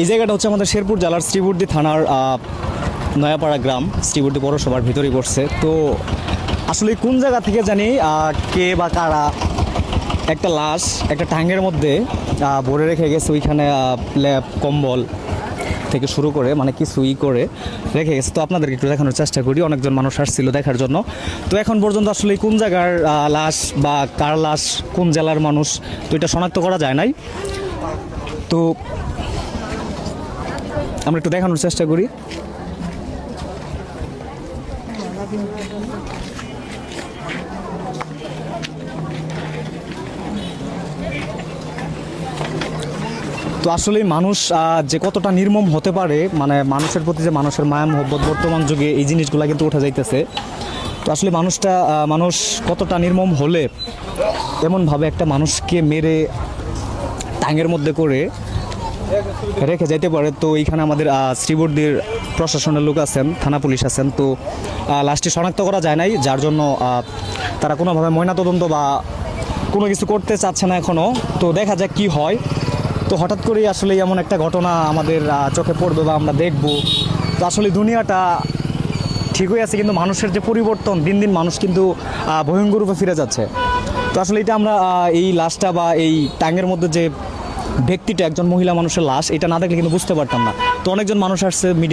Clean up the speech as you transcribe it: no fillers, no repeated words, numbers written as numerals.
এই জায়গাটা হচ্ছে আমাদের শেরপুর জেলার শ্রীবর্দী থানার নয়াপাড়া গ্রাম, শ্রীবর্দী পৌরসভার ভিতরেই পড়ছে। তো আসলে কোন জায়গা থেকে জানি কে বা কারা একটা লাশ একটা ট্যাঙ্কের মধ্যে ভরে রেখে গেছে। ওইখানে ল্যাপ কম্বল থেকে শুরু করে মানে কিছুই করে রেখে গেছে। তো আপনাদেরকে একটু দেখানোর চেষ্টা করি। অনেকজন মানুষ আসছিল দেখার জন্য। তো এখন পর্যন্ত আসলে কোন জায়গার লাশ বা কার লাশ, কোন জেলার মানুষ, তো এটা শনাক্ত করা যায় নাই। তো আমরা একটু দেখানোর চেষ্টা করি। তো আসলে মানুষ যে কতটা নির্মম হতে পারে, মানে মানুষের প্রতি যে মানুষের মায়া মহব্বত বর্তমান যুগে এই জিনিসগুলো কিন্তু উঠে যাইতেছে। তো আসলে মানুষ কতটা নির্মম হলে এমনভাবে একটা মানুষকে মেরে টাঙের মধ্যে করে রেখে যাইতে পারে। তো এইখানে আমাদের শ্রীবর্দীর প্রশাসনের লোক আছেন, থানা পুলিশ আছেন। তো লাশটি শনাক্ত করা যায় নাই, যার জন্য তারা কোনোভাবে ময়নাতদন্ত বা কোনো কিছু করতে চাচ্ছে না এখনও। তো দেখা যাক কি হয়। তো হঠাৎ করেই আসলে এমন একটা ঘটনা আমাদের চোখে পড়বে বা আমরা দেখব। তো আসলে দুনিয়াটা ঠিকই আছে, কিন্তু মানুষের যে পরিবর্তন, দিন দিন মানুষ কিন্তু ভয়ঙ্কর রূপে ফিরে যাচ্ছে। তো আসলে এটা আমরা এই লাশটা বা এই টাঙ্গের মধ্যে যে ব্যক্তিটা একজন মহিলা মানুষের লাশ, এটা না দেখলে কিন্তু বুঝতে পারতাম না। তো অনেকজন মানুষ আসছে, মিডিয়া